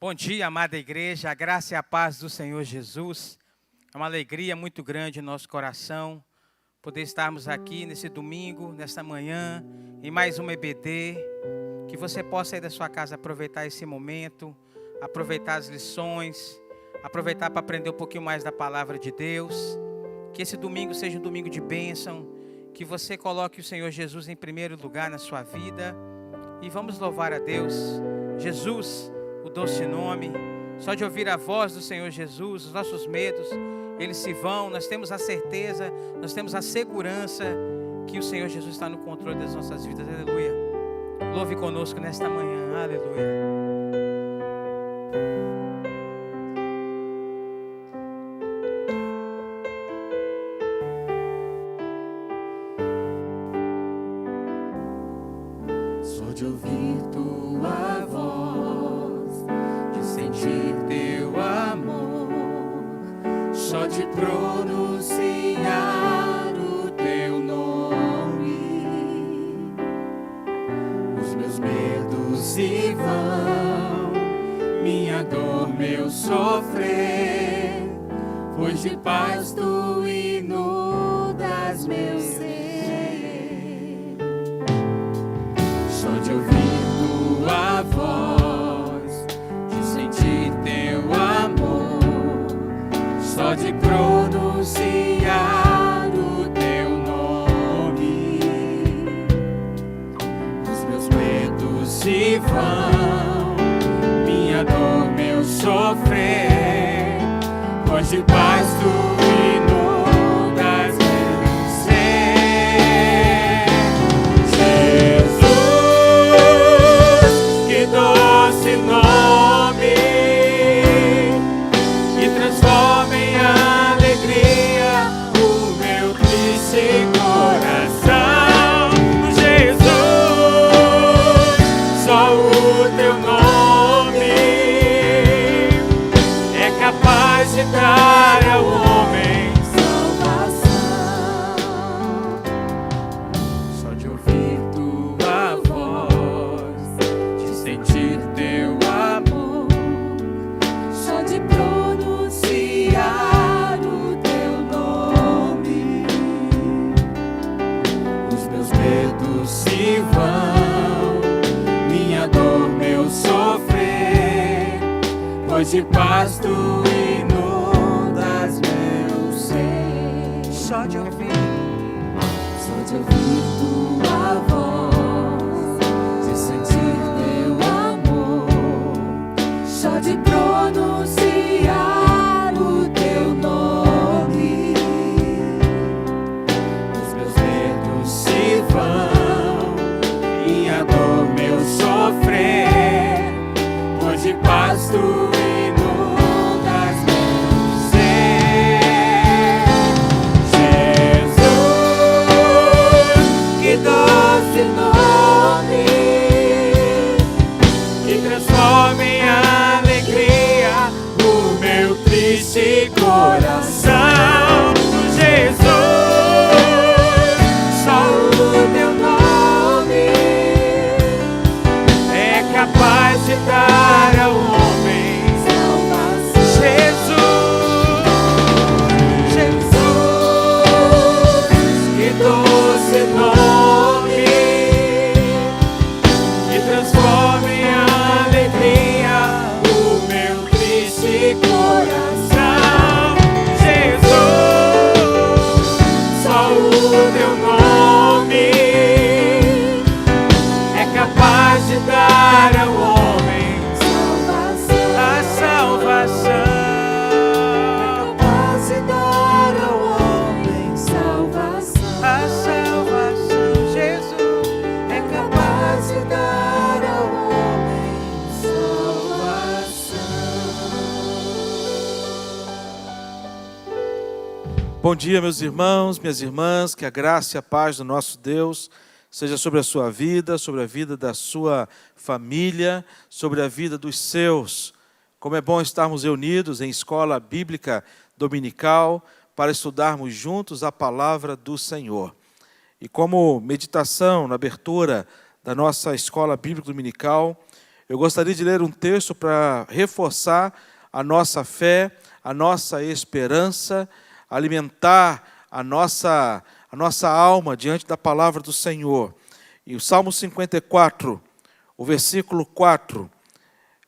Bom dia, amada igreja, a graça e a paz do Senhor Jesus. É uma alegria muito grande no nosso coração poder estarmos aqui nesse domingo, nesta manhã, em mais uma EBD. Que você possa ir da sua casa aproveitar esse momento, aproveitar as lições, aproveitar para aprender um pouquinho mais da palavra de Deus. Que esse domingo seja um domingo de bênção, que você coloque o Senhor Jesus em primeiro lugar na sua vida. E vamos louvar a Deus. Jesus, o doce nome, só de ouvir a voz do Senhor Jesus, os nossos medos, eles se vão. Nós temos a certeza, nós temos a segurança que o Senhor Jesus está no controle das nossas vidas. Aleluia. Louve conosco nesta manhã. Aleluia. Só de ouvir tua voz, de sentir teu amor, só de pronunciar o teu nome, os meus medos se vão, minha dor, meu sofrer, pois de paz tu inundas meu ser. Só de ouvir tua voz, de sentir teu amor, só de pronunciar o teu nome, os meus medos se vão, minha dor, meu sofrer, pois de paz tu inundas meu ser. Jesus, que doce nome, que transforma em alegria o meu triste coração. Jesus, só o teu nome é capaz de dar ao homem salvação. Só de ouvir tua voz, de sentir teu amor, só de pronunciar o teu nome, os meus medos se vão, minha dor, meu sofrer, pois de paz tu inundas meu ser. Só de ouvir tua voz, de sentir teu amor, só de pronunciar o teu nome, os meus medos se vão, minha dor, meu sofrer, pois de paz tu inundas meu ser. Jesus, que doce nome, que transforma em alegria o meu triste coração. Jesus, só o teu nome é capaz de dar ao homem salvação. Jesus, que doce nome, que transforma em alegria o meu triste coração. Jesus, só o teu nome é capaz de dar ao homem a salvação. É capaz de dar ao homem salvação. A salvação. Jesus é capaz de dar ao homem salvação. Bom dia, meus irmãos, minhas irmãs, que a graça e a paz do nosso Deus seja sobre a sua vida, sobre a vida da sua família, sobre a vida dos seus. Como é bom estarmos reunidos em escola bíblica dominical para estudarmos juntos a palavra do Senhor. E como meditação na abertura da nossa escola bíblica dominical, eu gostaria de ler um texto para reforçar a nossa fé, a nossa esperança, alimentar a nossa alma diante da palavra do Senhor. E o Salmo 54, o versículo 4,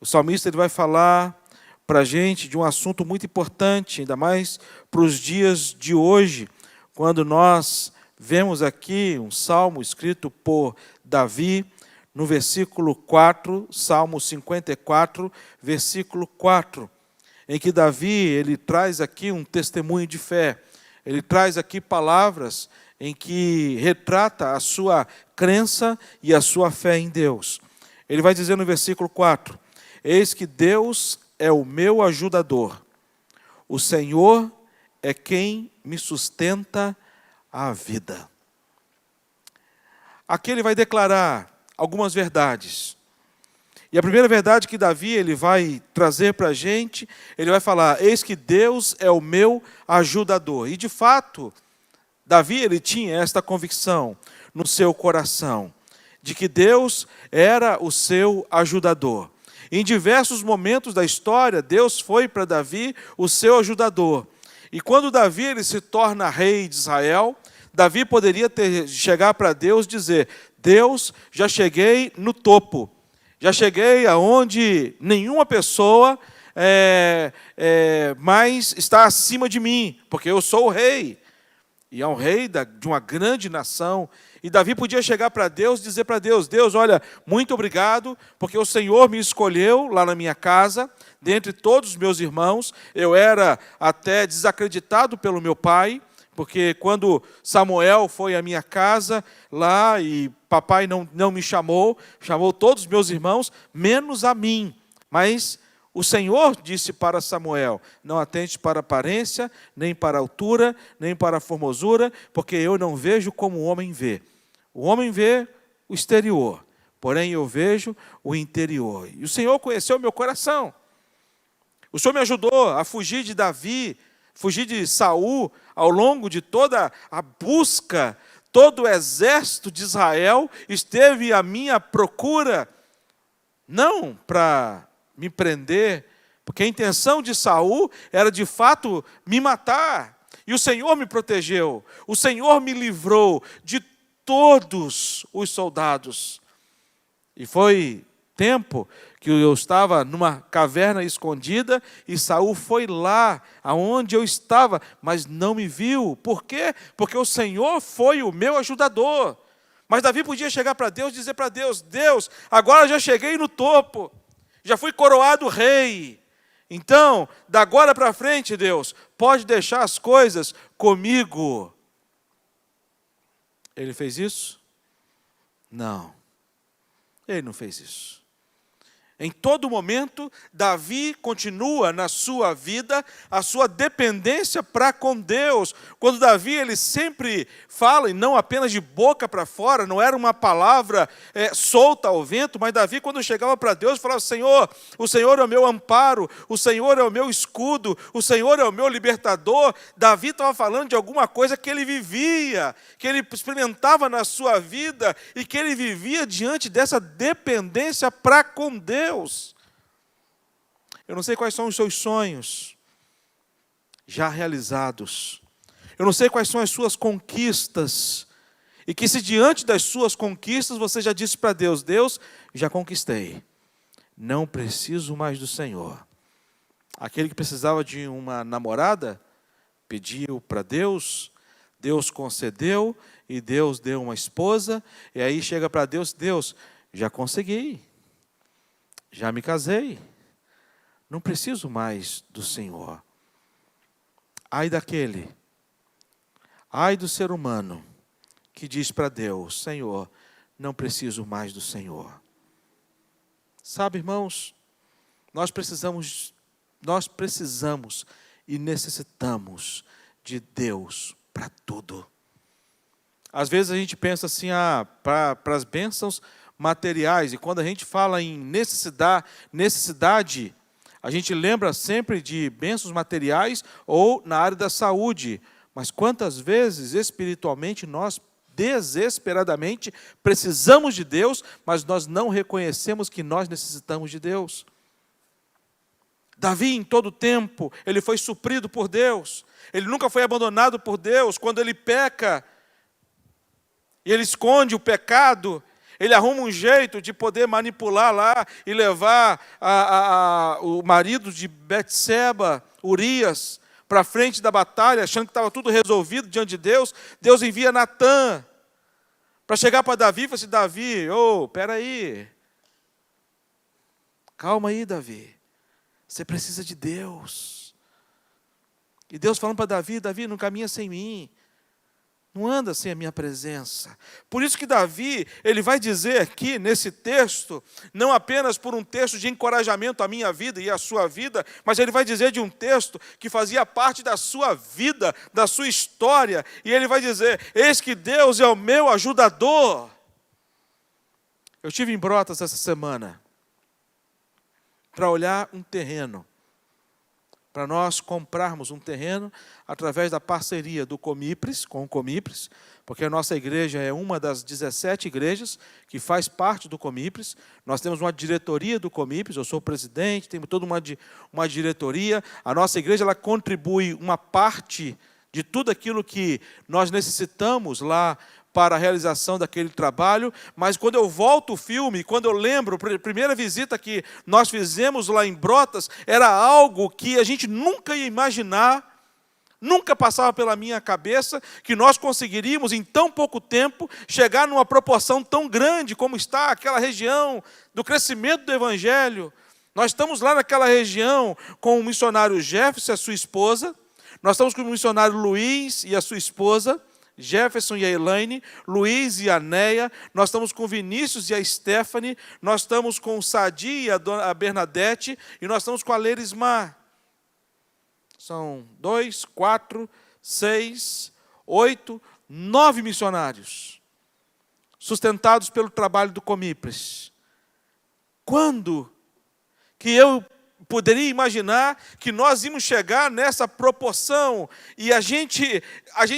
o salmista ele vai falar para a gente de um assunto muito importante, ainda mais para os dias de hoje, quando nós vemos aqui um salmo escrito por Davi, no versículo 4, Salmo 54, versículo 4, em que Davi ele traz aqui um testemunho de fé, ele traz aqui palavras em que retrata a sua crença e a sua fé em Deus. Ele vai dizer no versículo 4, eis que Deus é o meu ajudador, o Senhor é quem me sustenta a vida. Aqui ele vai declarar algumas verdades. E a primeira verdade que Davi ele vai trazer para a gente, ele vai falar, eis que Deus é o meu ajudador. E de fato, Davi ele tinha esta convicção no seu coração, de que Deus era o seu ajudador. Em diversos momentos da história, Deus foi para Davi o seu ajudador. E quando Davi ele se torna rei de Israel, Davi poderia chegar para Deus e dizer, Deus, já cheguei no topo, já cheguei aonde nenhuma pessoa mais está acima de mim, porque eu sou o rei. E é um rei de uma grande nação. E Davi podia chegar para Deus e dizer para Deus, Deus, olha, muito obrigado, porque o Senhor me escolheu lá na minha casa, dentre todos os meus irmãos. Eu era até desacreditado pelo meu pai, porque quando Samuel foi à minha casa lá e papai não me chamou todos os meus irmãos, menos a mim. Mas o Senhor disse para Samuel, não atente para a aparência, nem para a altura, nem para a formosura, porque eu não vejo como o homem vê. O homem vê o exterior, porém eu vejo o interior. E o Senhor conheceu o meu coração. O Senhor me ajudou a fugir de Davi, fugir de Saul, ao longo de toda a busca, todo o exército de Israel esteve à minha procura, não para me prender, porque a intenção de Saul era de fato me matar, e o Senhor me protegeu, o Senhor me livrou de todos os soldados, e foi tempo que eu estava numa caverna escondida e Saul foi lá aonde eu estava, mas não me viu. Por quê? Porque o Senhor foi o meu ajudador. Mas Davi podia chegar para Deus e dizer para Deus, Deus, agora já cheguei no topo, já fui coroado rei. Então, da agora para frente, Deus, pode deixar as coisas comigo. Ele fez isso? Não, ele não fez isso. Em todo momento, Davi continua na sua vida a sua dependência para com Deus. Quando Davi ele sempre fala, e não apenas de boca para fora, não era uma palavra solta ao vento, mas Davi quando chegava para Deus falava, Senhor, o Senhor é o meu amparo, o Senhor é o meu escudo, o Senhor é o meu libertador. Davi estava falando de alguma coisa que ele vivia, que ele experimentava na sua vida e que ele vivia diante dessa dependência para com Deus. Eu não sei quais são os seus sonhos já realizados. Eu não sei quais são as suas conquistas. E que se diante das suas conquistas você já disse para Deus, Deus, já conquistei. Não preciso mais do Senhor. Aquele que precisava de uma namorada, pediu para Deus, Deus concedeu e Deus deu uma esposa. E aí chega para Deus, Deus, já consegui. Já me casei, não preciso mais do Senhor. Ai daquele, ai do ser humano que diz para Deus, Senhor, não preciso mais do Senhor. Sabe, irmãos, nós precisamos e necessitamos de Deus para tudo. Às vezes a gente pensa assim, para as bênçãos materiais, e quando a gente fala em necessidade, a gente lembra sempre de bênçãos materiais ou na área da saúde, mas quantas vezes espiritualmente nós desesperadamente precisamos de Deus, mas nós não reconhecemos que nós necessitamos de Deus. Davi, em todo tempo, ele foi suprido por Deus. Ele nunca foi abandonado por Deus. Quando ele peca, e ele esconde o pecado, ele arruma um jeito de poder manipular lá e levar o marido de Betseba, Urias, para frente da batalha, achando que estava tudo resolvido diante de Deus. Deus envia Natã para chegar para Davi e falar assim: Davi, espera aí. Calma aí, Davi. Você precisa de Deus. E Deus falando para Davi: Davi, não caminha sem mim. Não anda sem a minha presença. Por isso que Davi, ele vai dizer aqui nesse texto, não apenas por um texto de encorajamento à minha vida e à sua vida, mas ele vai dizer de um texto que fazia parte da sua vida, da sua história. E ele vai dizer: eis que Deus é o meu ajudador. Eu estive em Brotas essa semana para olhar um terreno, para nós comprarmos um terreno através da parceria do Comipres, com o Comipres, porque a nossa igreja é uma das 17 igrejas que faz parte do Comipres. Nós temos uma diretoria do Comipres, eu sou o presidente, temos toda uma diretoria. A nossa igreja ela contribui uma parte de tudo aquilo que nós necessitamos lá para a realização daquele trabalho, mas quando eu volto o filme, quando eu lembro, a primeira visita que nós fizemos lá em Brotas, era algo que a gente nunca ia imaginar, nunca passava pela minha cabeça, que nós conseguiríamos em tão pouco tempo, chegar numa proporção tão grande como está aquela região do crescimento do Evangelho. Nós estamos lá naquela região com o missionário Jefferson e a sua esposa, nós estamos com o missionário Luiz e a sua esposa, Jefferson e a Elaine, Luiz e a Neia, nós estamos com o Vinícius e a Stephanie, nós estamos com o Sadi e a Bernadette, e nós estamos com a Lerismar. São 2, 4, 6, 8, 9 missionários, sustentados pelo trabalho do Comipres. Quando que eu poderia imaginar que nós íamos chegar nessa proporção? E a gente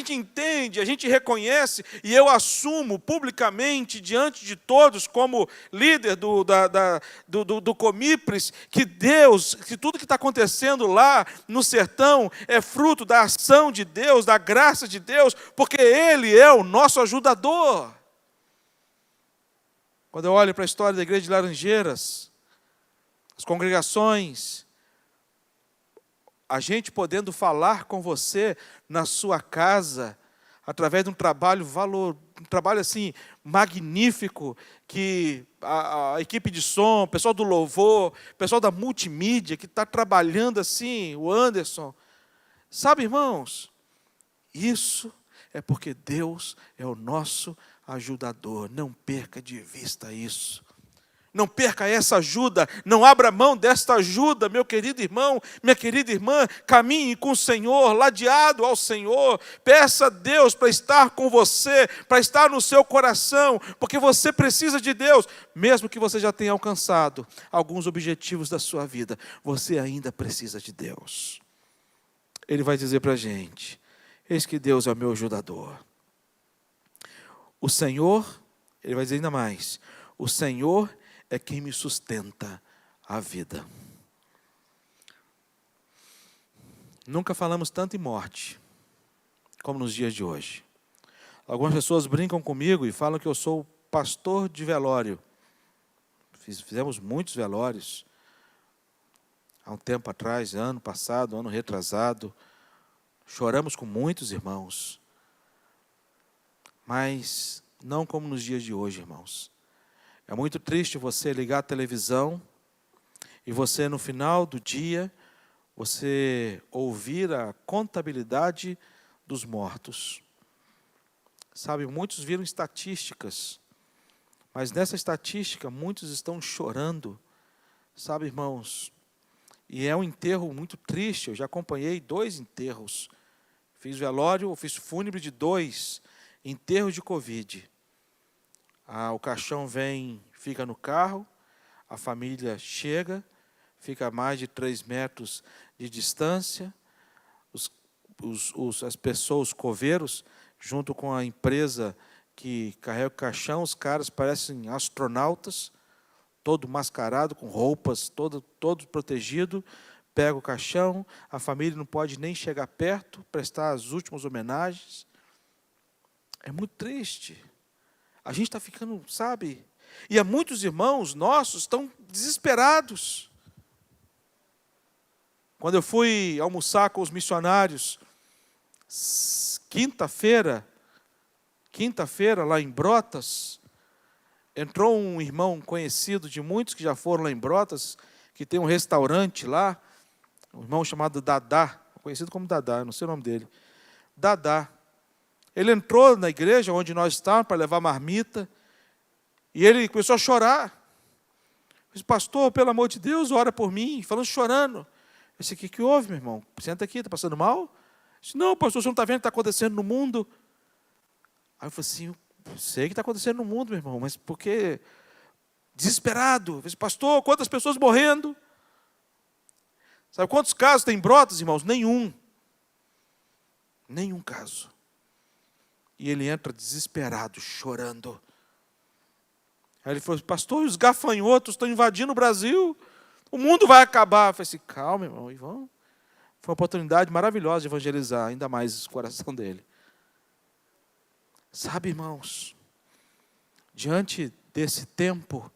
entende, a gente reconhece, e eu assumo publicamente diante de todos, como líder do Comipres, que Deus, que tudo que está acontecendo lá no sertão é fruto da ação de Deus, da graça de Deus, porque Ele é o nosso ajudador. Quando eu olho para a história da igreja de Laranjeiras, as congregações, a gente podendo falar com você na sua casa, através de um trabalho assim, magnífico, que a equipe de som, o pessoal do louvor, o pessoal da multimídia, que está trabalhando assim, o Anderson. Sabe, irmãos, isso é porque Deus é o nosso ajudador. Não perca de vista isso. Não perca essa ajuda, não abra mão desta ajuda, meu querido irmão, minha querida irmã. Caminhe com o Senhor, ladeado ao Senhor. Peça a Deus para estar com você, para estar no seu coração, porque você precisa de Deus. Mesmo que você já tenha alcançado alguns objetivos da sua vida, você ainda precisa de Deus. Ele vai dizer para a gente: eis que Deus é o meu ajudador. O Senhor, ele vai dizer ainda mais, o Senhor é quem me sustenta a vida. Nunca falamos tanto em morte como nos dias de hoje. Algumas pessoas brincam comigo e falam que eu sou pastor de velório. Fizemos muitos velórios há um tempo atrás, ano passado, ano retrasado. Choramos com muitos irmãos, mas não como nos dias de hoje, irmãos. É muito triste você ligar a televisão e você, no final do dia, você ouvir a contabilidade dos mortos. Sabe, muitos viram estatísticas, mas nessa estatística muitos estão chorando. Sabe, irmãos, e é um enterro muito triste. Eu já acompanhei 2 enterros. Fiz velório, fiz fúnebre de 2 enterros de Covid. O caixão vem, fica no carro, a família chega, fica a mais de 3 metros de distância, as pessoas, os coveiros, junto com a empresa que carrega o caixão, os caras parecem astronautas, todo mascarado, com roupas, todo protegido, pega o caixão, a família não pode nem chegar perto, prestar as últimas homenagens. É muito triste. A gente está ficando, sabe? E há muitos irmãos nossos estão desesperados. Quando eu fui almoçar com os missionários, quinta-feira, lá em Brotas, entrou um irmão conhecido de muitos que já foram lá em Brotas, que tem um restaurante lá, um irmão chamado Dadá, conhecido como Dadá, não sei o nome dele. Dadá. Ele entrou na igreja onde nós estávamos para levar marmita, e ele começou a chorar. Eu disse, pastor, pelo amor de Deus, ora por mim, falando, chorando. Eu disse, o que houve, meu irmão? Senta aqui, está passando mal? Eu disse, não, pastor, você não está vendo o que está acontecendo no mundo? Aí eu falei assim, eu sei o que está acontecendo no mundo, meu irmão, mas por que? Desesperado. Eu disse, pastor, quantas pessoas morrendo? Sabe quantos casos tem em Brotas, irmãos? Nenhum. Nenhum caso. E ele entra desesperado, chorando. Aí ele falou, pastor, os gafanhotos estão invadindo o Brasil, o mundo vai acabar. Eu falei assim, calma, irmão, e vamos. Foi uma oportunidade maravilhosa de evangelizar ainda mais o coração dele. Sabe, irmãos, diante desse tempo,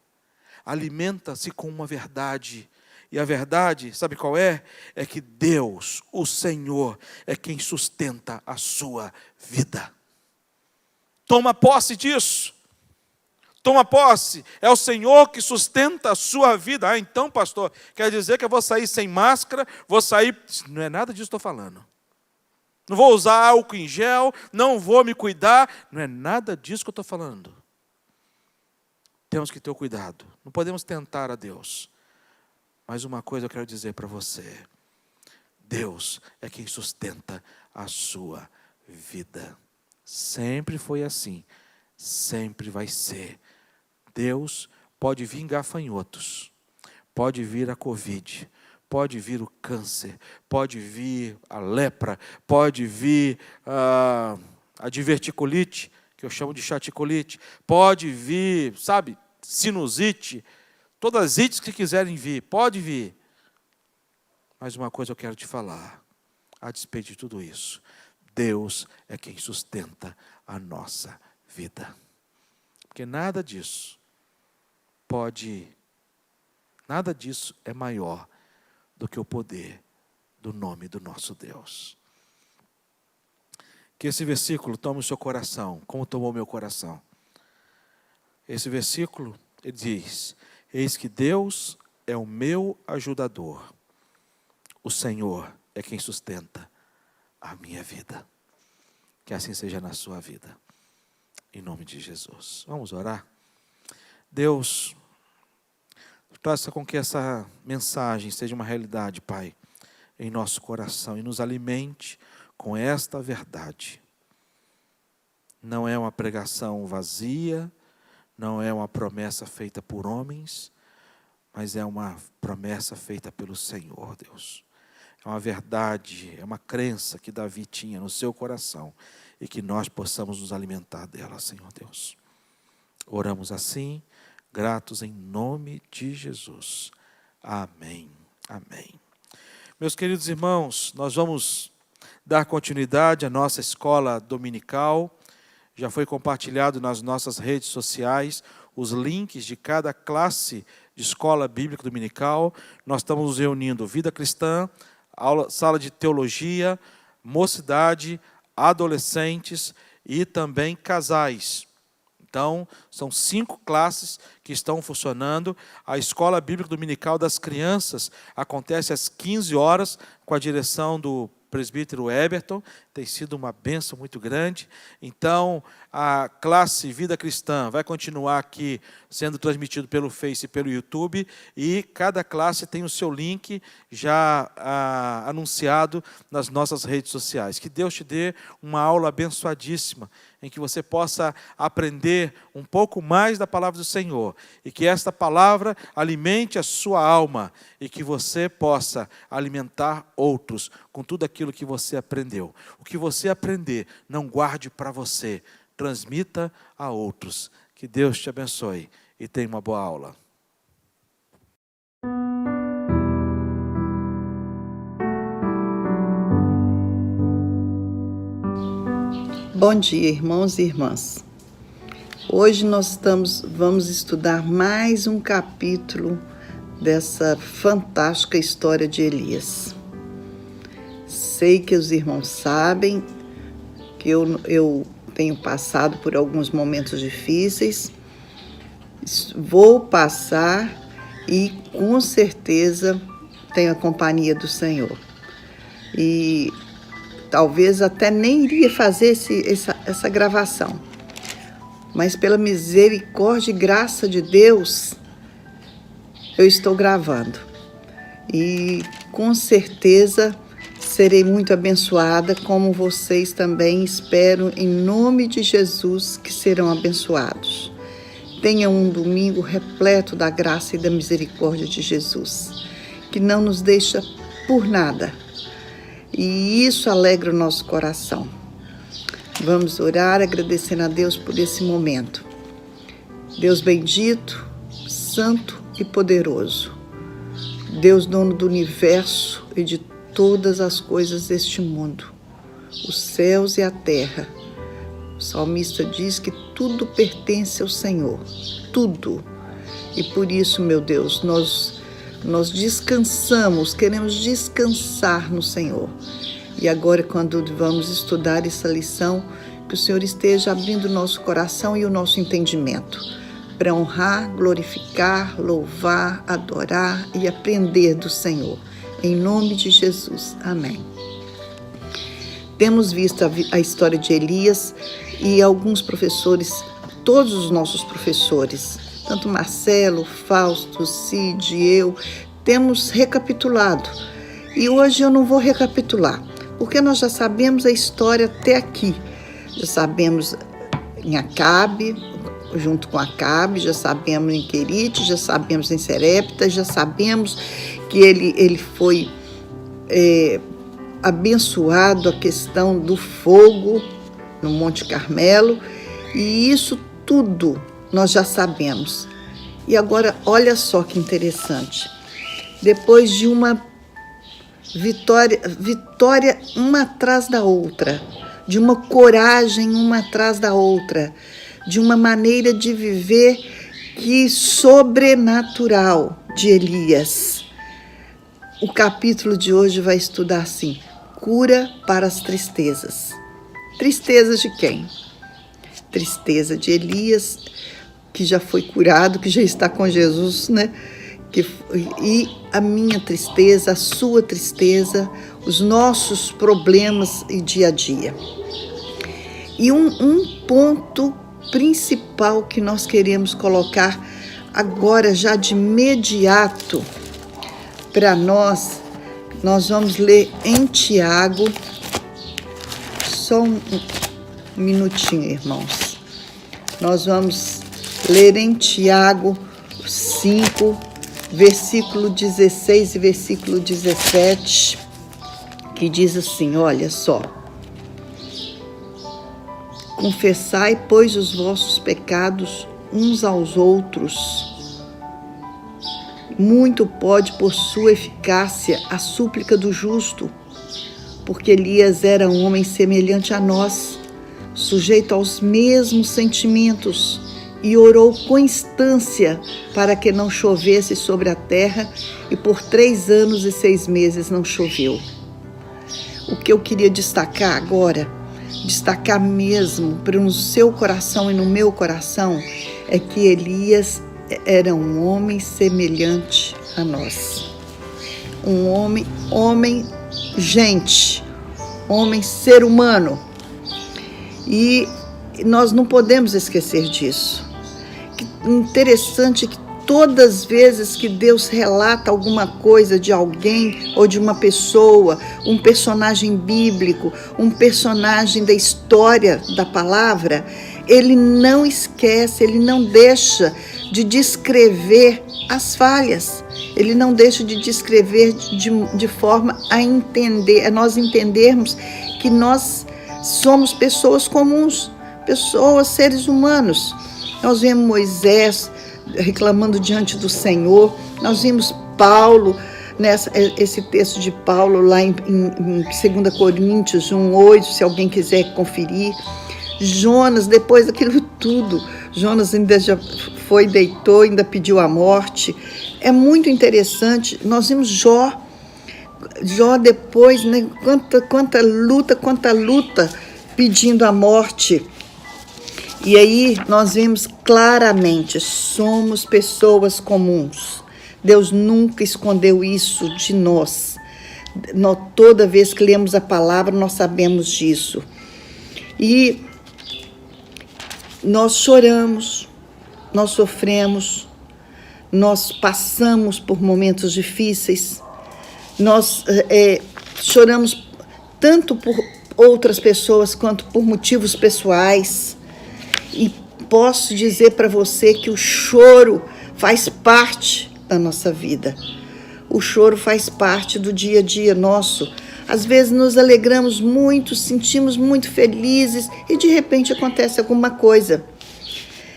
alimenta-se com uma verdade. E a verdade, sabe qual é? É que Deus, o Senhor, é quem sustenta a sua vida. Toma posse disso. Toma posse. É o Senhor que sustenta a sua vida. Ah, então, pastor, quer dizer que eu vou sair sem máscara, vou sair... Não é nada disso que estou falando. Não vou usar álcool em gel, não vou me cuidar. Não é nada disso que eu estou falando. Temos que ter o cuidado. Não podemos tentar a Deus. Mas uma coisa eu quero dizer para você. Deus é quem sustenta a sua vida. Sempre foi assim. Sempre vai ser. Deus pode vir gafanhotos. Pode vir a Covid. Pode vir o câncer. Pode vir a lepra. Pode vir a diverticulite, que eu chamo de chaticolite. Pode vir, sabe, sinusite. Todas as ites que quiserem vir, pode vir. Mas uma coisa eu quero te falar, a despeito de tudo isso, Deus é quem sustenta a nossa vida. Porque nada disso é maior do que o poder do nome do nosso Deus. Que esse versículo tome o seu coração, como tomou meu coração. Esse versículo, ele diz, eis que Deus é o meu ajudador. O Senhor é quem sustenta a minha vida. Que assim seja na sua vida. Em nome de Jesus. Vamos orar? Deus, faça com que essa mensagem seja uma realidade, Pai, em nosso coração e nos alimente com esta verdade. Não é uma pregação vazia, não é uma promessa feita por homens, mas é uma promessa feita pelo Senhor, Deus. É uma verdade, é uma crença que Davi tinha no seu coração e que nós possamos nos alimentar dela, Senhor Deus. Oramos assim, gratos em nome de Jesus. Amém. Amém. Meus queridos irmãos, nós vamos dar continuidade à nossa escola dominical. Já foi compartilhado nas nossas redes sociais os links de cada classe de escola bíblica dominical. Nós estamos nos reunindo vida cristã, sala de teologia, mocidade, adolescentes e também casais. Então, são 5 classes que estão funcionando. A escola bíblica dominical das crianças acontece às 15 horas com a direção do presbítero Eberton, tem sido uma bênção muito grande. Então, a classe Vida Cristã vai continuar aqui sendo transmitido pelo Face e pelo YouTube, e cada classe tem o seu link já anunciado nas nossas redes sociais. Que Deus te dê uma aula abençoadíssima, em que você possa aprender um pouco mais da palavra do Senhor, e que esta palavra alimente a sua alma, e que você possa alimentar outros com tudo aquilo que você aprendeu. O que você aprender, não guarde para você, transmita a outros. Que Deus te abençoe e tenha uma boa aula. Bom dia, irmãos e irmãs. Hoje nós vamos estudar mais um capítulo dessa fantástica história de Elias. Sei que os irmãos sabem que eu tenho passado por alguns momentos difíceis, vou passar e com certeza tenho a companhia do Senhor. E talvez até nem iria fazer essa gravação, mas pela misericórdia e graça de Deus, eu estou gravando. E com certeza serei muito abençoada, como vocês também espero, em nome de Jesus, que serão abençoados. Tenham um domingo repleto da graça e da misericórdia de Jesus, que não nos deixa por nada. E isso alegra o nosso coração. Vamos orar agradecendo a Deus por esse momento. Deus bendito, santo e poderoso. Deus dono do universo e de todas as coisas deste mundo, os céus e a terra. O salmista diz que tudo pertence ao Senhor, tudo. E por isso, meu Deus, nós descansamos, queremos descansar no Senhor. E agora, quando vamos estudar essa lição, que o Senhor esteja abrindo o nosso coração e o nosso entendimento, para honrar, glorificar, louvar, adorar e aprender do Senhor. Em nome de Jesus. Amém. Temos visto a história de Elias e alguns professores, todos os nossos professores, tanto Marcelo, Fausto, Cid, eu, temos recapitulado. E hoje eu não vou recapitular, porque nós já sabemos a história até aqui. Já sabemos em Acabe, junto com Acabe, já sabemos em Querite, já sabemos em Serepta, já sabemos que ele foi abençoado, a questão do fogo no Monte Carmelo, e isso tudo nós já sabemos. E agora, olha só que interessante. Depois de uma vitória uma atrás da outra, de uma coragem uma atrás da outra, de uma maneira de viver que sobrenatural de Elias. O capítulo de hoje vai estudar assim: cura para as tristezas. Tristezas de quem? Tristeza de Elias, que já foi curado, que já está com Jesus, né? E a minha tristeza, a sua tristeza, os nossos problemas e dia a dia. E um ponto principal que nós queremos colocar agora, já de imediato, para nós vamos ler em Tiago, só um minutinho, irmãos. Nós vamos ler em Tiago 5, versículo 16 e versículo 17, que diz assim, olha só: confessai, pois, os vossos pecados uns aos outros. Muito pode, por sua eficácia, a súplica do justo, porque Elias era um homem semelhante a nós, sujeito aos mesmos sentimentos, e orou com instância para que não chovesse sobre a terra, e por 3 anos e 6 meses não choveu. O que eu queria destacar agora, destacar mesmo para no seu coração e no meu coração, é que Elias era um homem semelhante a nós. Um homem gente, homem ser humano. E nós não podemos esquecer disso. Interessante que todas as vezes que Deus relata alguma coisa de alguém ou de uma pessoa, um personagem bíblico, um personagem da história da palavra, ele não esquece, ele não deixa de descrever as falhas, ele não deixa de descrever de forma a entender, a nós entendermos que nós somos pessoas comuns, pessoas, seres humanos. Nós vemos Moisés reclamando diante do Senhor, nós vimos Paulo, esse texto de Paulo lá em 2 Coríntios 1:8, se alguém quiser conferir. Jonas, depois daquilo tudo, Jonas ainda já foi, deitou, ainda pediu a morte. É muito interessante. Nós vimos Jó depois, né? Quanta luta pedindo a morte. E aí nós vemos claramente, somos pessoas comuns. Deus nunca escondeu isso de nós. Toda vez que lemos a palavra, nós sabemos disso. E nós choramos, nós sofremos, nós passamos por momentos difíceis, nós choramos tanto por outras pessoas quanto por motivos pessoais. E posso dizer para você que o choro faz parte da nossa vida. O choro faz parte do dia a dia nosso. Às vezes nos alegramos muito, sentimos muito felizes e de repente acontece alguma coisa.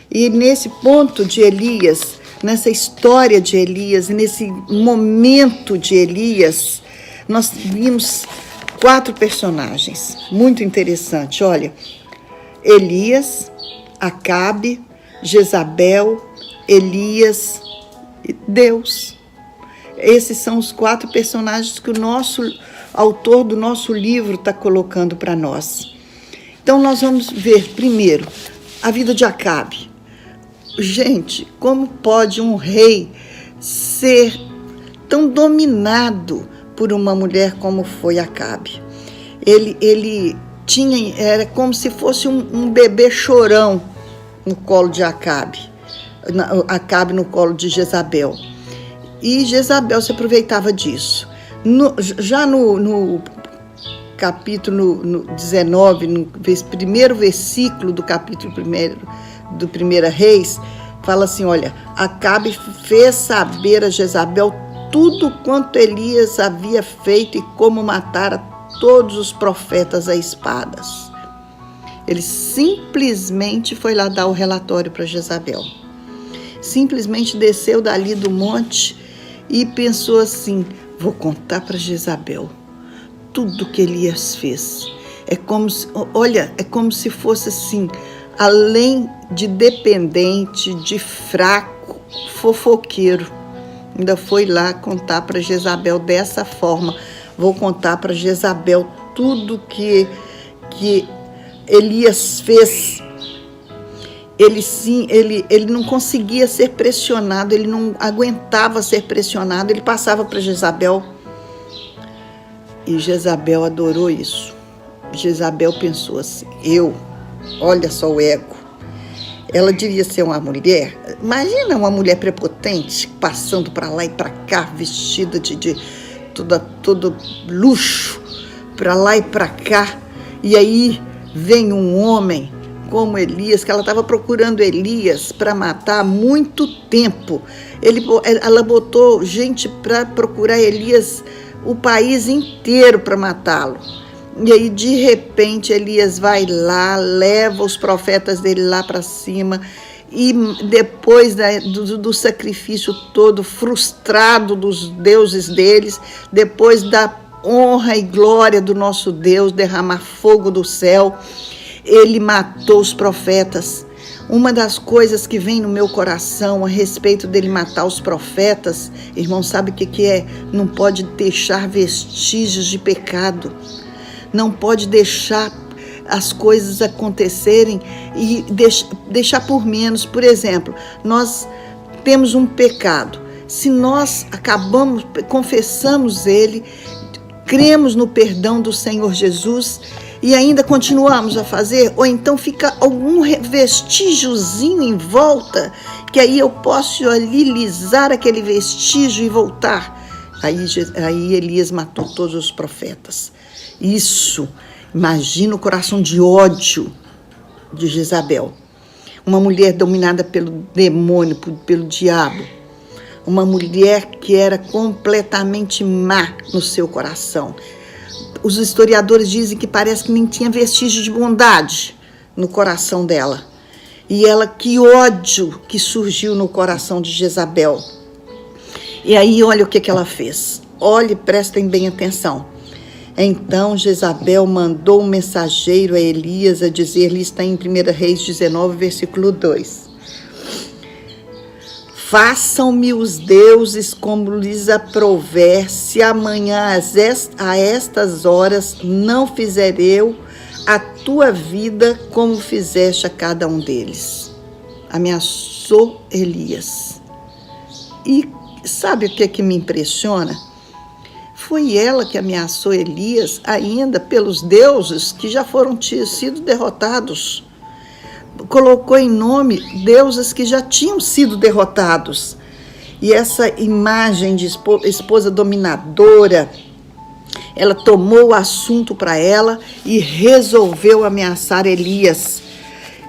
E nesse ponto de Elias, nessa história de Elias, nesse momento de Elias, nós vimos 4 personagens. Muito interessante, olha. Elias, Acabe, Jezabel, Elias e Deus. Esses são os 4 personagens que o nosso autor do nosso livro está colocando para nós. Então nós vamos ver primeiro a vida de Acabe. Gente, como pode um rei ser tão dominado por uma mulher como foi Acabe? Ele tinha, era como se fosse um bebê chorão no colo de Acabe no colo de Jezabel. E Jezabel se aproveitava disso. Já no capítulo 19, no primeiro versículo do capítulo 1 do 1 Reis, fala assim, olha, Acabe fez saber a Jezabel tudo quanto Elias havia feito e como matara todos os profetas a espadas. Ele simplesmente foi lá dar o relatório para Jezabel. Simplesmente desceu dali do monte e pensou assim, vou contar para Jezabel tudo que Elias fez. É como se fosse assim, além de dependente, de fraco, fofoqueiro. Ainda foi lá contar para Jezabel dessa forma. Vou contar para Jezabel tudo que Elias fez. Ele não conseguia ser pressionado, ele não aguentava ser pressionado, ele passava para Jezabel. E Jezabel adorou isso. Jezabel pensou assim, olha só o ego. Ela devia ser uma mulher, imagina uma mulher prepotente, passando para lá e para cá, vestida de todo luxo, para lá e para cá. E aí vem um homem como Elias, que ela estava procurando Elias para matar há muito tempo. Ela botou gente para procurar Elias, o país inteiro para matá-lo. E aí, de repente, Elias vai lá, leva os profetas dele lá para cima, e depois do sacrifício todo, frustrado dos deuses deles, depois da honra e glória do nosso Deus, derramar fogo do céu, ele matou os profetas. Uma das coisas que vem no meu coração a respeito dele matar os profetas, irmão, sabe o que é? Não pode deixar vestígios de pecado. Não pode deixar as coisas acontecerem e deixar por menos. Por exemplo, nós temos um pecado. Se nós confessamos ele, cremos no perdão do Senhor Jesus e ainda continuamos a fazer, ou então fica algum vestígiozinho em volta, que aí eu posso ali lisar aquele vestígio e voltar. Aí Elias matou todos os profetas. Isso, imagina o coração de ódio de Jezabel. Uma mulher dominada pelo demônio, pelo diabo. Uma mulher que era completamente má no seu coração. Os historiadores dizem que parece que nem tinha vestígio de bondade no coração dela. E ela, que ódio que surgiu no coração de Jezabel. E aí, olha o que ela fez. Olhe, prestem bem atenção. Então Jezabel mandou um mensageiro a Elias a dizer-lhe, está em 1 Reis 19, versículo 2. Façam-me os deuses como lhes aprouver, se amanhã a estas horas não fizer eu a tua vida como fizeste a cada um deles. Ameaçou Elias. E sabe o que me impressiona? Foi ela que ameaçou Elias ainda pelos deuses que já tinham sido derrotados. Colocou em nome deuses que já tinham sido derrotados. E essa imagem de esposa dominadora, ela tomou o assunto para ela e resolveu ameaçar Elias.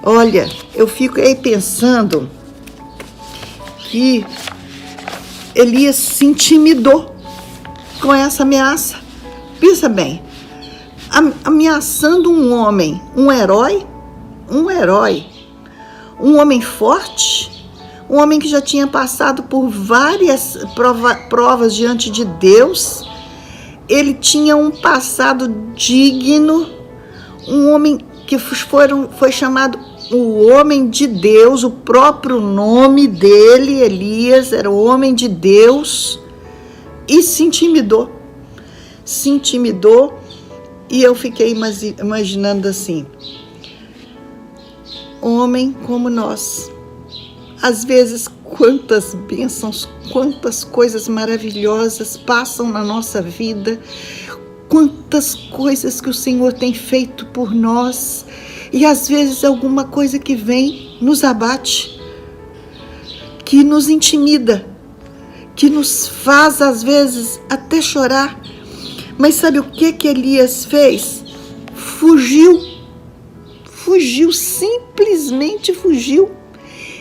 Olha, eu fico aí pensando que Elias se intimidou com essa ameaça. Pensa bem, ameaçando um homem, um herói, um homem forte, um homem que já tinha passado por várias provas diante de Deus. Ele tinha um passado digno, um homem que foi chamado o homem de Deus, o próprio nome dele, Elias, era o homem de Deus, e se intimidou, e eu fiquei imaginando assim, homem como nós, às vezes quantas bênçãos, quantas coisas maravilhosas passam na nossa vida, quantas coisas que o Senhor tem feito por nós, e às vezes alguma coisa que vem nos abate, que nos intimida, que nos faz às vezes até chorar. Mas sabe o que Elias fez? Fugiu, simplesmente fugiu.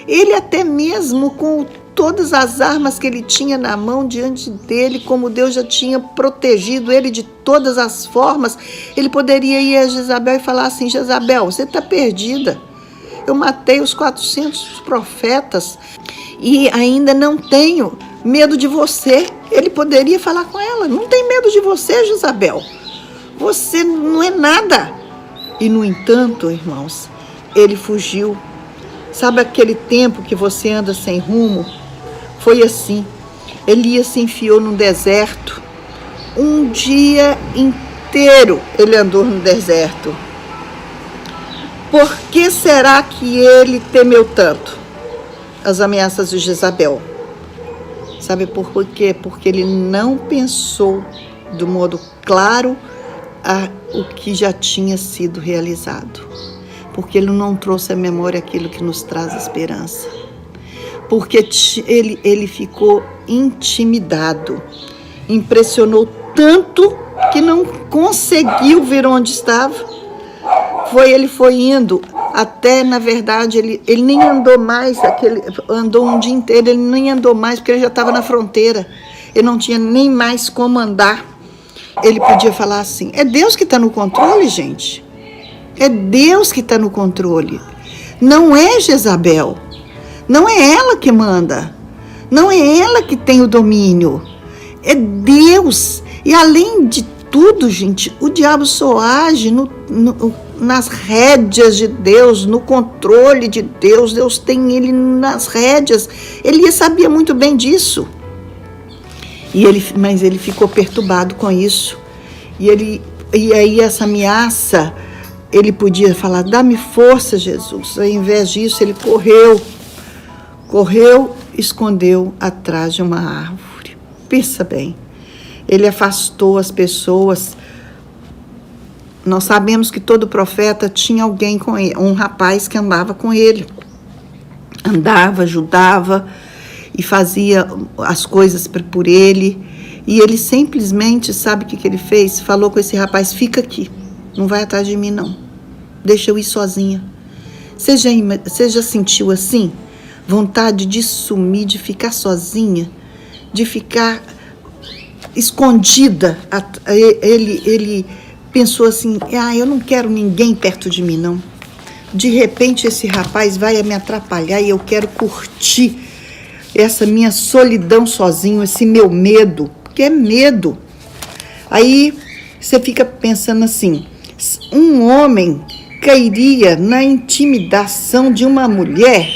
Ele até mesmo com todas as armas que ele tinha na mão diante dele, como Deus já tinha protegido ele de todas as formas, ele poderia ir a Jezabel e falar assim, Jezabel, você está perdida. Eu matei os 400 profetas e ainda não tenho medo de você. Ele poderia falar com ela, não tem medo de você, Jezabel. Você não é nada. E no entanto, irmãos, ele fugiu. Sabe aquele tempo que você anda sem rumo? Foi assim. Elias se enfiou no deserto. Um dia inteiro ele andou no deserto. Por que será que ele temeu tanto as ameaças de Jezabel? Sabe por quê? Porque ele não pensou do modo claro o que já tinha sido realizado. Porque ele não trouxe à memória aquilo que nos traz esperança. Porque ele ficou intimidado, impressionou tanto que não conseguiu ver onde estava. Ele foi indo até, na verdade, ele nem andou mais, andou um dia inteiro, ele nem andou mais porque ele já estava na fronteira. Ele não tinha nem mais como andar. Ele podia falar assim, é Deus que está no controle, gente. É Deus que está no controle. Não é Jezabel. Não é ela que manda. Não é ela que tem o domínio. É Deus. E além de tudo, gente, o diabo só age nas rédeas de Deus, no controle de Deus. Deus tem ele nas rédeas. Elias sabia muito bem disso. Mas ele ficou perturbado com isso. E aí essa ameaça, ele podia falar, dá-me força, Jesus. Ao invés disso, ele correu, escondeu atrás de uma árvore. Pensa bem, ele afastou as pessoas. Nós sabemos que todo profeta tinha alguém com ele, um rapaz que andava com ele. Andava, ajudava e fazia as coisas por ele. E ele simplesmente, sabe o que ele fez? Falou com esse rapaz, fica aqui, não vai atrás de mim não. Deixa eu ir sozinha. Você já sentiu assim? Vontade de sumir, de ficar sozinha, de ficar escondida. Ele pensou assim, eu não quero ninguém perto de mim, não. de repente esse rapaz vai me atrapalhar e eu quero curtir essa minha solidão sozinho, esse meu medo, porque é medo. Aí você fica pensando assim, um homem cairia na intimidação de uma mulher?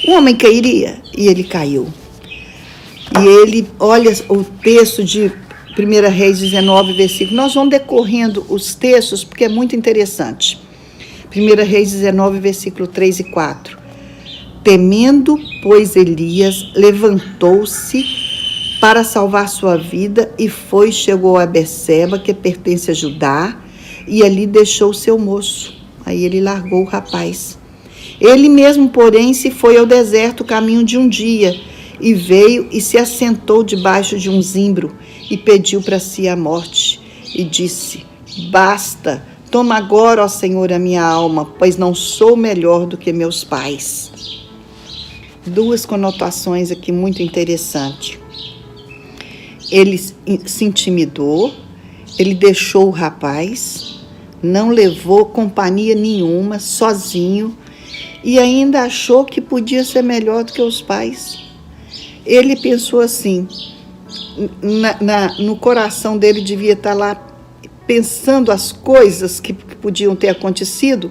Um homem cairia? E ele caiu. E ele, olha o texto de 1 Reis 19, versículo. Nós vamos decorrendo os textos porque é muito interessante. 1 Reis 19, versículo 3 e 4. Temendo, pois, Elias levantou-se para salvar sua vida e chegou a Berseba, que pertence a Judá, e ali deixou o seu moço. Aí ele largou o rapaz. Ele mesmo, porém, se foi ao deserto caminho de um dia, e veio e se assentou debaixo de um zimbro, e pediu para si a morte, e disse: basta, toma agora, ó Senhor, a minha alma, pois não sou melhor do que meus pais. Duas conotações aqui muito interessantes. Ele se intimidou, ele deixou o rapaz, não levou companhia nenhuma, sozinho, e ainda achou que podia ser melhor do que os pais. Ele pensou assim, no coração dele devia estar lá pensando as coisas que podiam ter acontecido,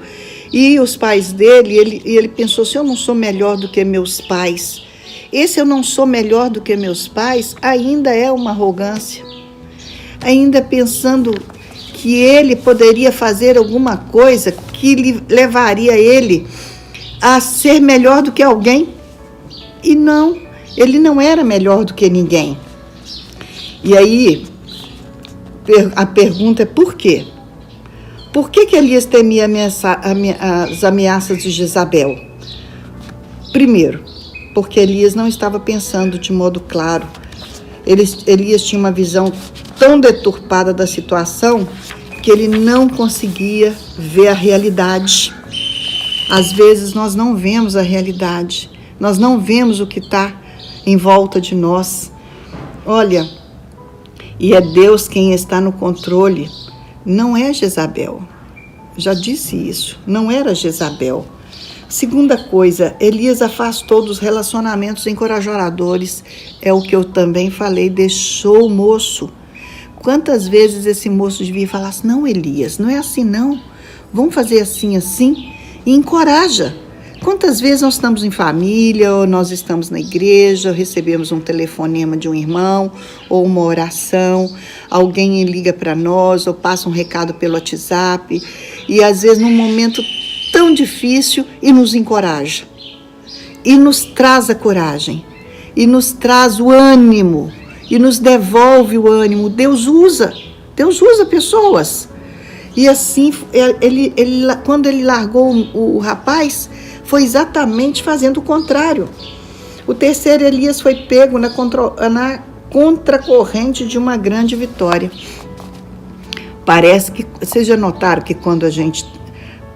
e os pais dele, ele pensou assim, eu não sou melhor do que meus pais. Esse eu não sou melhor do que meus pais ainda é uma arrogância. Ainda pensando que ele poderia fazer alguma coisa que levaria ele a ser melhor do que alguém. E não, ele não era melhor do que ninguém. E aí, a pergunta é por quê? Por que Elias temia as ameaças de Jezabel? Primeiro, porque Elias não estava pensando de modo claro. Elias tinha uma visão tão deturpada da situação que ele não conseguia ver a realidade. Às vezes nós não vemos a realidade, nós não vemos o que está em volta de nós. Olha, e é Deus quem está no controle, não é Jezabel. Já disse isso, não era Jezabel. Segunda coisa, Elias afastou dos relacionamentos encorajadores, é o que eu também falei, deixou o moço. Quantas vezes esse moço devia falar assim, não, Elias, não é assim não, vamos fazer assim, e encoraja. Quantas vezes nós estamos em família, ou nós estamos na igreja, ou recebemos um telefonema de um irmão, ou uma oração, alguém liga para nós, ou passa um recado pelo WhatsApp, e às vezes num momento tão difícil, e nos encoraja, e nos traz a coragem, e nos traz o ânimo, e nos devolve o ânimo. Deus usa pessoas. E assim, quando ele largou o rapaz, foi exatamente fazendo o contrário. O terceiro, Elias foi pego na contracorrente de uma grande vitória. Parece que, vocês já notaram que quando a gente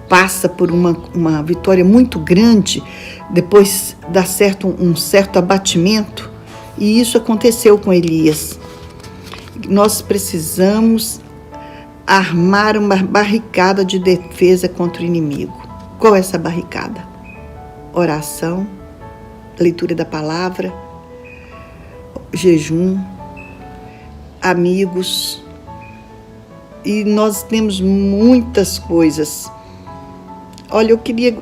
passa por uma vitória muito grande, depois dá um certo abatimento, e isso aconteceu com Elias. Nós precisamos armar uma barricada de defesa contra o inimigo. Qual é essa barricada? Oração, leitura da palavra, jejum, amigos, e nós temos muitas coisas. Olha, eu queria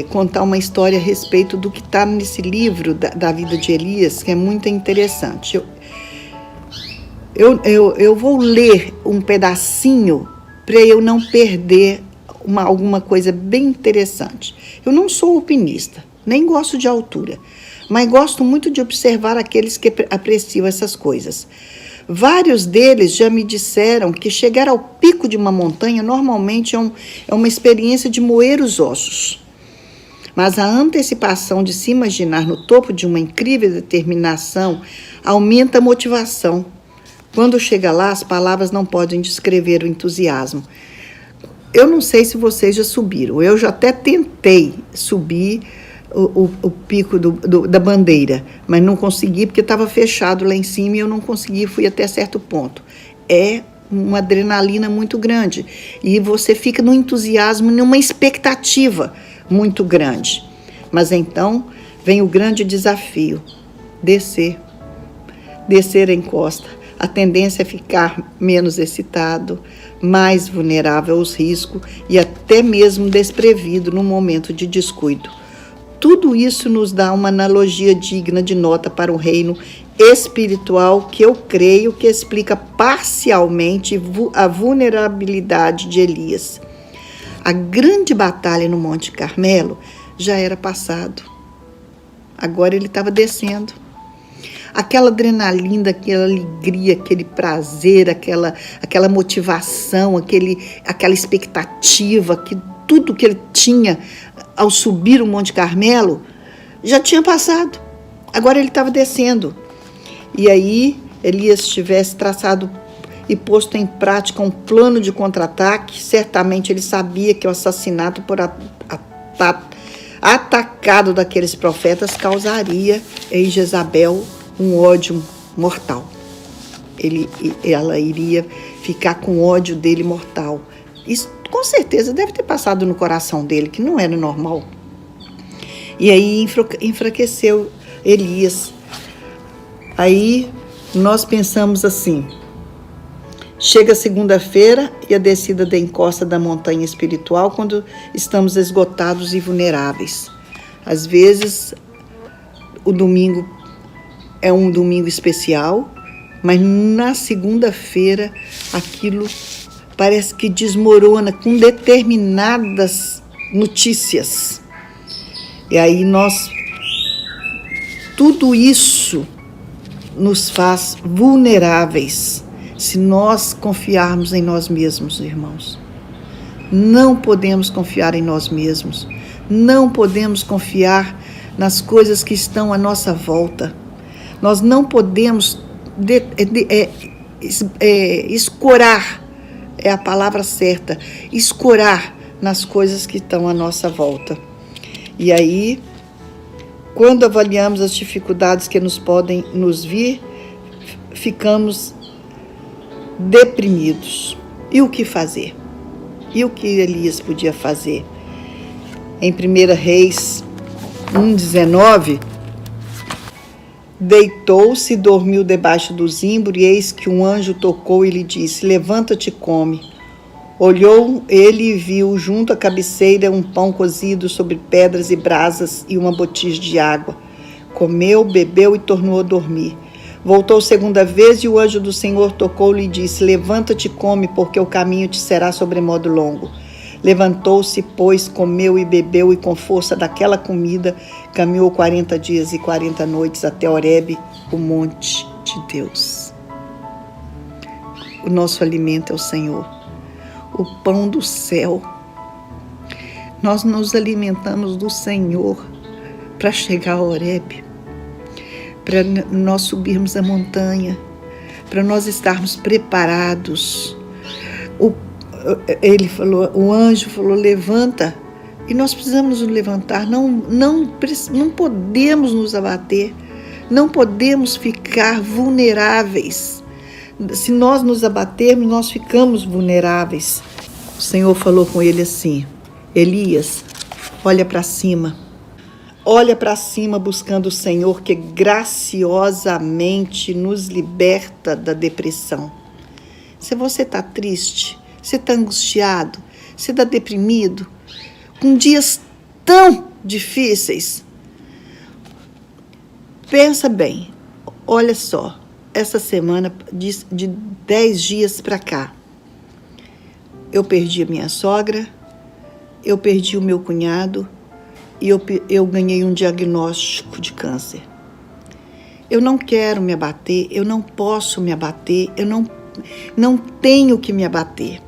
contar uma história a respeito do que está nesse livro da vida de Elias, que é muito interessante. Eu vou ler um pedacinho para eu não perder alguma coisa bem interessante. Eu não sou alpinista, nem gosto de altura, mas gosto muito de observar aqueles que apreciam essas coisas. Vários deles já me disseram que chegar ao pico de uma montanha normalmente é uma experiência de moer os ossos. Mas a antecipação de se imaginar no topo de uma incrível determinação aumenta a motivação. Quando chega lá, as palavras não podem descrever o entusiasmo. Eu não sei se vocês já subiram, eu já até tentei subir o pico da bandeira, mas não consegui porque estava fechado lá em cima e eu não consegui, fui até certo ponto. É uma adrenalina muito grande. E você fica no entusiasmo, numa expectativa muito grande. Mas então vem o grande desafio: descer a encosta. A tendência é ficar menos excitado, mais vulnerável aos riscos e até mesmo desprevido no momento de descuido. Tudo isso nos dá uma analogia digna de nota para o reino espiritual que eu creio que explica parcialmente a vulnerabilidade de Elias. A grande batalha no Monte Carmelo já era passado. Agora ele estava descendo. Aquela adrenalina, aquela alegria, aquele prazer, aquela motivação, aquela expectativa, que tudo que ele tinha ao subir o Monte Carmelo já tinha passado. Agora ele estava descendo. E aí Elias tivesse traçado e posto em prática um plano de contra-ataque, certamente ele sabia que o assassinato por atacado daqueles profetas causaria em Jezabel um ódio mortal. Ela iria ficar com ódio dele mortal. Isso com certeza deve ter passado no coração dele, que não era normal. E aí enfraqueceu Elias. Aí nós pensamos assim: chega segunda-feira e a descida da encosta da montanha espiritual, quando estamos esgotados e vulneráveis. Às vezes o domingo é um domingo especial, mas na segunda-feira aquilo parece que desmorona com determinadas notícias. E aí tudo isso nos faz vulneráveis se nós confiarmos em nós mesmos, irmãos. Não podemos confiar em nós mesmos. Não podemos confiar nas coisas que estão à nossa volta. Nós não podemos escorar, é a palavra certa, escorar nas coisas que estão à nossa volta. E aí, quando avaliamos as dificuldades que podem nos vir, ficamos deprimidos. E o que fazer? E o que Elias podia fazer? Em 1 Reis 1:19, deitou-se e dormiu debaixo do zimbro, e eis que um anjo tocou e lhe disse: levanta-te e come. Olhou ele e viu junto à cabeceira um pão cozido sobre pedras e brasas e uma botija de água. Comeu, bebeu e tornou a dormir. Voltou segunda vez e o anjo do Senhor tocou-lhe e disse: levanta-te e come, porque o caminho te será sobremodo longo. Levantou-se, pois, comeu e bebeu, e com força daquela comida caminhou 40 dias e 40 noites até Horebe, o monte de Deus. O nosso alimento é o Senhor, o pão do céu. Nós nos alimentamos do Senhor para chegar a Horebe, para nós subirmos a montanha, para nós estarmos preparados. O anjo falou: levanta, e nós precisamos nos levantar, não podemos nos abater, não podemos ficar vulneráveis. Se nós nos abatermos, nós ficamos vulneráveis. O Senhor falou com ele assim: Elias, olha para cima. Olha para cima buscando o Senhor, que graciosamente nos liberta da depressão. Se você está triste, você está angustiado, você está deprimido, com dias tão difíceis, pensa bem. Olha só, essa semana, de 10 dias para cá, eu perdi a minha sogra, eu perdi o meu cunhado e eu ganhei um diagnóstico de câncer. Eu não quero me abater, eu não posso me abater, eu não tenho que me abater.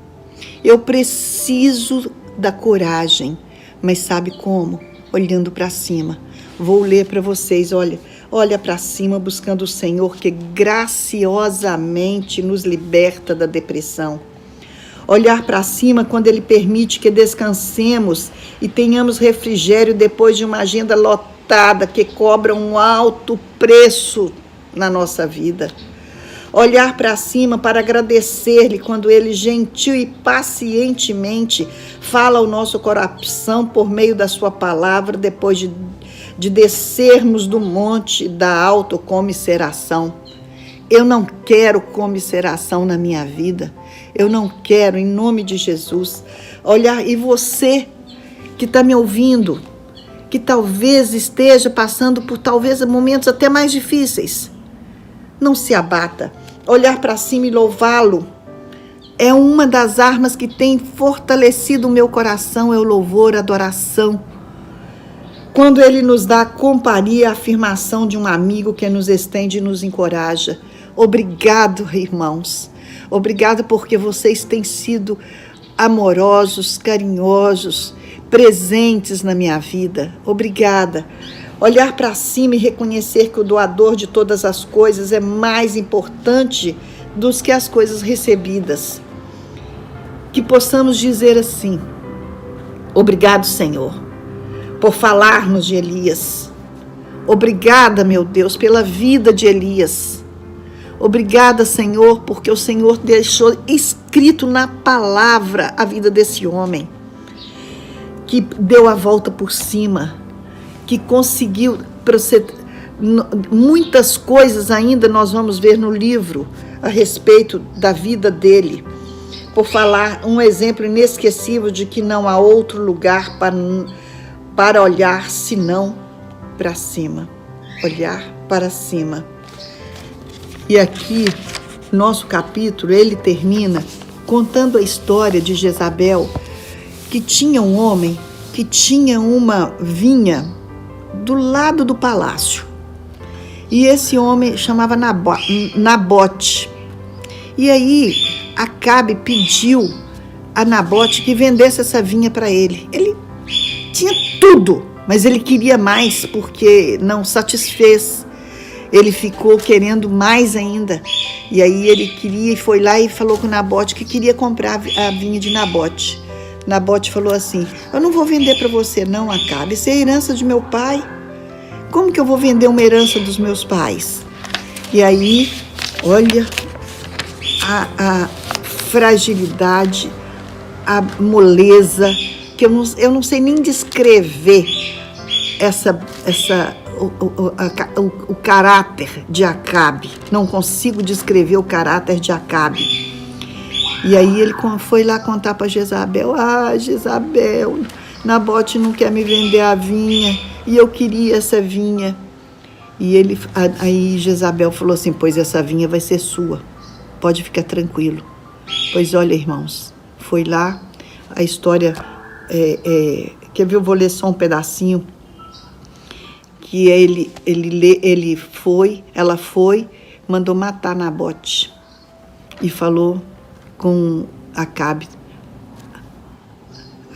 Eu preciso da coragem, mas sabe como? Olhando para cima. Vou ler para vocês, olha para cima buscando o Senhor, que graciosamente nos liberta da depressão. Olhar para cima quando Ele permite que descansemos e tenhamos refrigério depois de uma agenda lotada que cobra um alto preço na nossa vida. olhar para cima para agradecer-lhe quando ele gentil e pacientemente fala ao nosso coração por meio da sua palavra, depois de descermos do monte da autocomiseração. Eu não quero comiseração na minha vida. Eu não quero, em nome de Jesus, olhar. E você que está me ouvindo, que talvez esteja passando por momentos até mais difíceis, não se abata. Olhar para cima e louvá-lo é uma das armas que tem fortalecido o meu coração, é o louvor, a adoração. Quando ele nos dá a companhia, a afirmação de um amigo que nos estende e nos encoraja. Obrigado, irmãos. Obrigado porque vocês têm sido amorosos, carinhosos, presentes na minha vida. Obrigada. Olhar para cima e reconhecer que o doador de todas as coisas é mais importante do que as coisas recebidas. Que possamos dizer assim: obrigado, Senhor, por falar-nos de Elias. Obrigada, meu Deus, pela vida de Elias. Obrigada, Senhor, porque o Senhor deixou escrito na palavra a vida desse homem, que deu a volta por cima, que conseguiu muitas coisas ainda nós vamos ver no livro a respeito da vida dele. Por falar um exemplo inesquecível de que não há outro lugar para olhar senão para cima. Olhar para cima. E aqui, nosso capítulo, ele termina contando a história de Jezabel, que tinha um homem que tinha uma vinha do lado do palácio. E esse homem chamava Nabote. E aí, Acabe pediu a Nabote que vendesse essa vinha para ele. Ele tinha tudo, mas ele queria mais porque não satisfez. Ele ficou querendo mais ainda. E aí ele queria e foi lá e falou com Nabote que queria comprar a vinha de Nabote. Nabote falou assim: eu não vou vender para você não, Acabe. Isso é herança de meu pai. Como que eu vou vender uma herança dos meus pais? E aí, olha a fragilidade, a moleza, que eu não sei nem descrever o caráter de Acabe. Não consigo descrever o caráter de Acabe. E aí ele foi lá contar para Jezabel: Jezabel, Nabote não quer me vender a vinha e eu queria essa vinha. E aí Jezabel falou assim: pois essa vinha vai ser sua, pode ficar tranquilo. Pois olha, irmãos, foi lá a história, quer ver? Eu vou ler só um pedacinho. Que ela foi, mandou matar Nabote e falou com Acabe: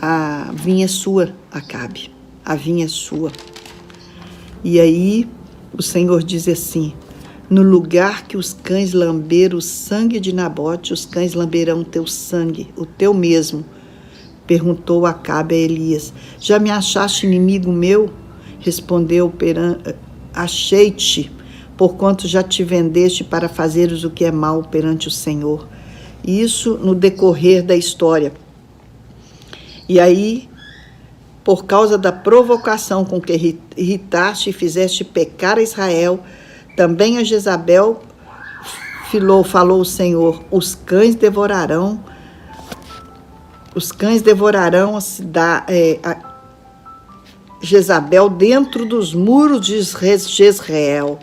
a vinha é sua, Acabe, a vinha é sua. E aí o Senhor diz assim: no lugar que os cães lamberam o sangue de Nabote, os cães lamberão o teu sangue, o teu mesmo. Perguntou Acabe a Elias: já me achaste inimigo meu? Respondeu: achei-te, porquanto já te vendeste para fazeres o que é mal perante o Senhor. Isso no decorrer da história. E aí, por causa da provocação com que irritaste e fizeste pecar a Israel, também a Jezabel falou o Senhor: os cães devorarão a cidade, Jezabel dentro dos muros de Jezreel.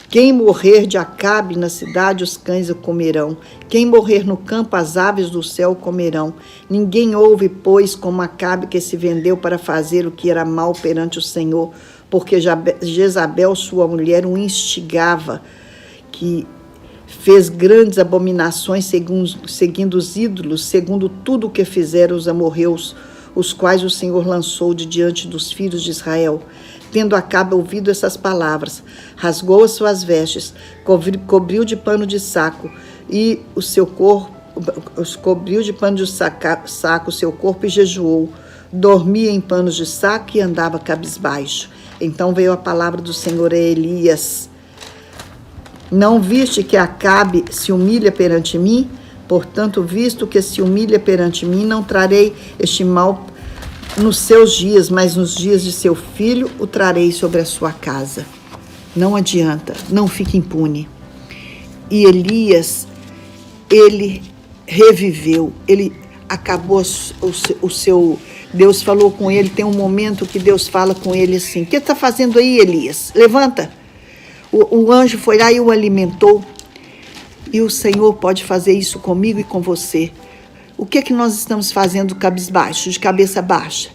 Quem morrer de Acabe na cidade, os cães o comerão. Quem morrer no campo, as aves do céu o comerão. Ninguém houve, pois, como Acabe, que se vendeu para fazer o que era mal perante o Senhor, porque Jezabel, sua mulher, o instigava, que fez grandes abominações seguindo os ídolos, segundo tudo o que fizeram os amorreus, os quais o Senhor lançou de diante dos filhos de Israel. Tendo Acabe ouvido essas palavras, rasgou as suas vestes, cobriu de pano de saco e o seu corpo, cobriu de pano de saco o seu corpo e jejuou. Dormia em panos de saco e andava cabisbaixo. Então veio a palavra do Senhor a Elias: Não viste que Acabe se humilha perante mim? Portanto, visto que se humilha perante mim, não trarei este mal nos seus dias, mas nos dias de seu filho o trarei sobre a sua casa. Não adianta, não fique impune. E Elias, ele reviveu, ele acabou o seu... Deus falou com ele, tem um momento que Deus fala com ele assim: o que está fazendo aí, Elias? Levanta. O anjo foi lá e o alimentou. E o Senhor pode fazer isso comigo e com você. O que é que nós estamos fazendo cabisbaixo, de cabeça baixa?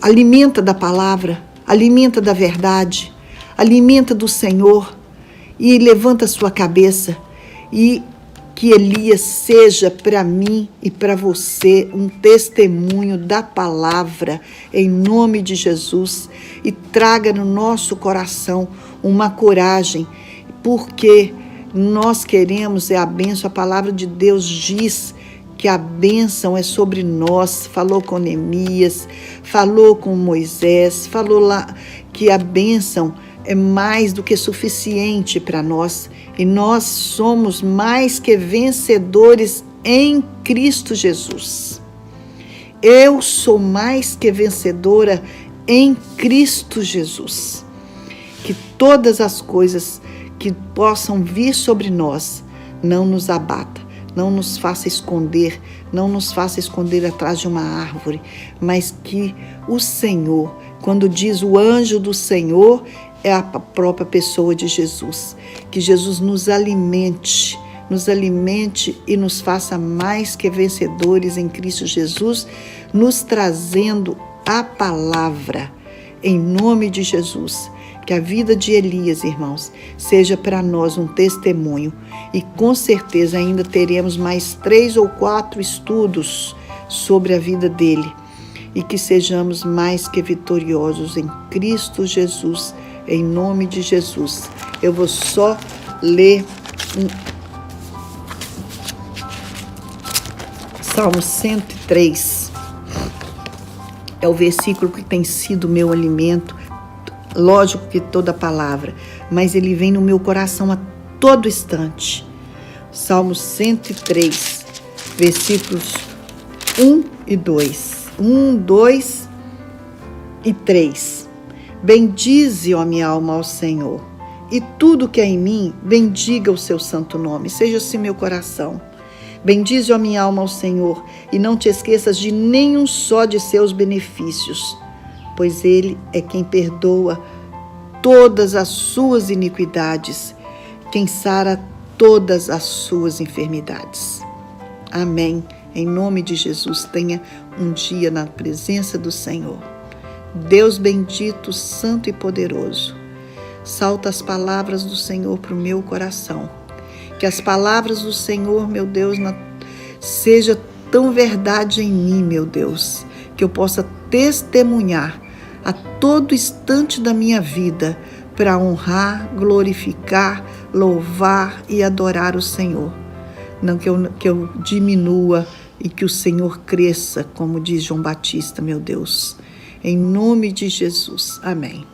Alimenta da palavra, alimenta da verdade, alimenta do Senhor e levanta a sua cabeça. E que Elias seja para mim e para você um testemunho da palavra, em nome de Jesus, e traga no nosso coração uma coragem, porque nós queremos a bênção. A palavra de Deus diz que a bênção é sobre nós. Falou com Neemias, falou com Moisés, falou lá que a bênção é mais do que suficiente para nós, e nós somos mais que vencedores em Cristo Jesus. Eu sou mais que vencedora em Cristo Jesus. Que todas as coisas que possam vir sobre nós não nos abata, não nos faça esconder, não nos faça esconder atrás de uma árvore, mas que o Senhor, quando diz o anjo do Senhor, é a própria pessoa de Jesus. Que Jesus nos alimente e nos faça mais que vencedores em Cristo Jesus, nos trazendo a palavra, em nome de Jesus. Que a vida de Elias, irmãos, seja para nós um testemunho, e com certeza ainda teremos mais 3 ou 4 estudos sobre a vida dele, e que sejamos mais que vitoriosos em Cristo Jesus, em nome de Jesus. Eu vou só ler Salmo 103. É o versículo que tem sido meu alimento. Lógico que toda palavra, mas ele vem no meu coração a todo instante. Salmo 103, versículos 1 e 2. 1, 2 e 3. Bendize, ó minha alma, ao Senhor, e tudo que é em mim, bendiga o seu santo nome. Seja assim meu coração. Bendize, ó minha alma, ao Senhor, e não te esqueças de nenhum só de seus benefícios, pois Ele é quem perdoa todas as suas iniquidades, quem sara todas as suas enfermidades. Amém. Em nome de Jesus, tenha um dia na presença do Senhor. Deus bendito, santo e poderoso, salta as palavras do Senhor para o meu coração. Que as palavras do Senhor, meu Deus, seja tão verdade em mim, meu Deus, que eu possa testemunhar a todo instante da minha vida para honrar, glorificar, louvar e adorar o Senhor. Não que eu diminua e que o Senhor cresça, como diz João Batista, meu Deus. Em nome de Jesus. Amém.